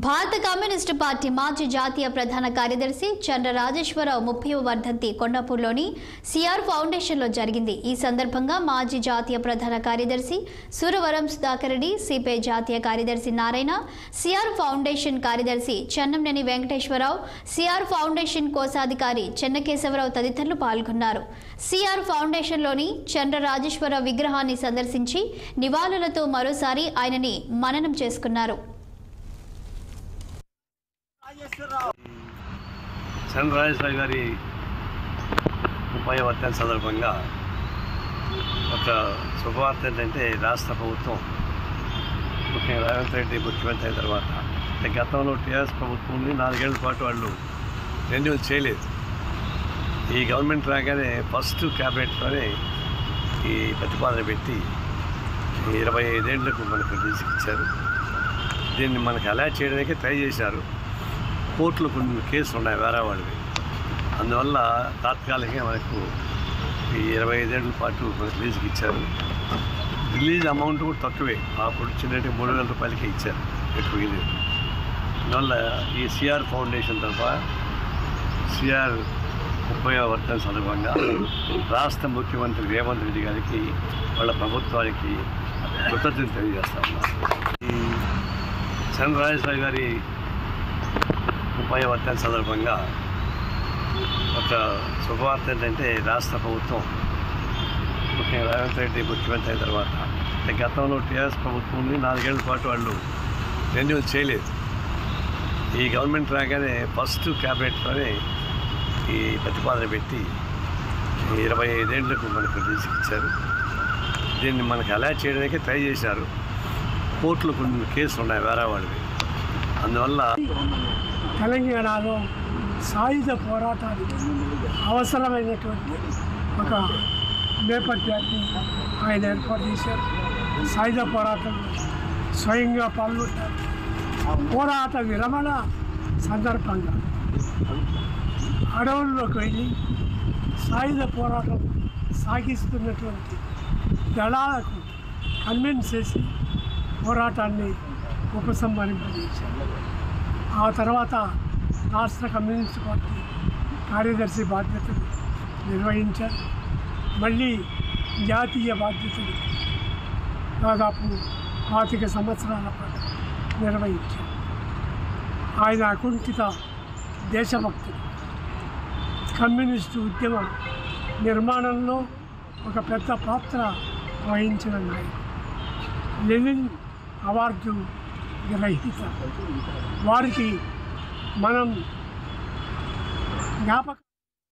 భారత communist party మాజీ జాతీయ ప్రధాన కార్యదర్శి చంద్ర రాజేశ్వరరావు 30వ వర్ధంతి కొండాపూర్లోని సిఆర్ ఫౌండేషన్లో జరిగింది। ఈ సందర్భంగా మాజీ జాతీయ ప్రధాన కార్యదర్శి సూరవరం సుధాకర్ రెడ్డి, సిపిఐ జాతీయ కార్యదర్శి నారాయణ, సిఆర్ ఫౌండేషన్ కార్యదర్శి చెన్నంనేని వెంకటేశ్వరరావు, సిఆర్ ఫౌండేషన్ కోశాధికారి చెన్నకేశవరావు తదితరులు పాల్గొన్నారు। సిఆర్ ఫౌండేషన్లోని చంద్ర రాజేశ్వరరావు విగ్రహాన్ని సందర్శించి నివాళులతో మరోసారి ఆయనని మననం చేసుకున్నారు। చంద్ర రాజేశ్వరరావు గారి 30వ వర్ధంతి సందర్భంగా ఒక శుభవార్త ఏంటంటే రాష్ట్ర ప్రభుత్వం ముఖ్యంగా రేవంత్ రెడ్డి ముఖ్యమంత్రి అయిన తర్వాత గతంలో టీఆర్ఎస్ ప్రభుత్వం 4 ఏళ్ల పాటు వాళ్ళు రెన్యూ చేయలేదు। ఈ గవర్నమెంట్ రాగానే ఫస్ట్ క్యాబినెట్లోనే ఈ ప్రతిపాదన పెట్టి 25 ఏళ్లకు మనకు తీసుకొచ్చారు। దీన్ని మనకు అలా చేయడానికి ట్రై చేశారు। కోర్టులో కొన్ని కేసులు ఉన్నాయి వేరే వాళ్ళవి, అందువల్ల తాత్కాలికంగా మనకు ఈ 25 ఏళ్ల పాటు మనకు రిలీజ్కి ఇచ్చారు। రిలీజ్ అమౌంట్ కూడా తక్కువే, అప్పుడు చిన్నటి 3,000 రూపాయలకే ఇచ్చారు, ఎక్కువ ఇది। అందువల్ల ఈ సిఆర్ ఫౌండేషన్ తరఫున సిఆర్ 30వ వర్ధంతి సందర్భంగా రాష్ట్ర ముఖ్యమంత్రి రేవంత్ రెడ్డి గారికి వాళ్ళ ప్రభుత్వానికి కృతజ్ఞతలు తెలియజేస్తా ఉన్నారు। ఈ చంద్ర రాజేశ్వరరావు గారి 30వ వర్ధంతి సందర్భంగా ఒక శుభవార్త ఏంటంటే రాష్ట్ర ప్రభుత్వం ముఖ్యంగా రేవంత్ రెడ్డి ముఖ్యమంత్రి అయిన తర్వాత గతంలో టీఆర్ఎస్ ప్రభుత్వం 4 ఏళ్ల పాటు వాళ్ళు రెన్యూ చేయలేదు। ఈ గవర్నమెంట్ రాగానే ఫస్ట్ క్యాబినెట్లోనే ఈ ప్రతిపాదన పెట్టి 25 ఏళ్లకు మనకు తీసుకొచ్చారు। దీన్ని మనకు అలా చేయడానికి ట్రై చేశారు। కోర్టులో కొన్ని కేసులు ఉన్నాయి వేరే వాళ్ళవి, అందువల్ల తెలంగాణలో సాయుధ పోరాటానికి అవసరమైనటువంటి ఒక నేపథ్యాన్ని ఆయన ఏర్పాటు చేశారు। సాయుధ పోరాటంలో స్వయంగా పాల్గొంటారు। పోరాట విరమణ సందర్భంగా అడవుల్లోకి వెళ్ళి సాయుధ పోరాటం సాగిస్తున్నటువంటి దళాలకు కన్విన్స్ చేసి పోరాటాన్ని ఉపసంహరింపజేశారు। ఆ తర్వాత రాష్ట్ర కమ్యూనిస్ట్ పార్టీ కార్యదర్శి బాధ్యతలు నిర్వహించారు। మళ్ళీ జాతీయ బాధ్యతలు దాదాపు 25 సంవత్సరాల పాటు నిర్వహించారు। ఆయన అకుంఠిత దేశభక్తుడు, కమ్యూనిస్టు ఉద్యమ నిర్మాణంలో ఒక పెద్ద పాత్ర వహించిన నాయకుడు, లెనిన్ అవార్డు గ్రహీత। వారికి మనం జ్ఞాపకం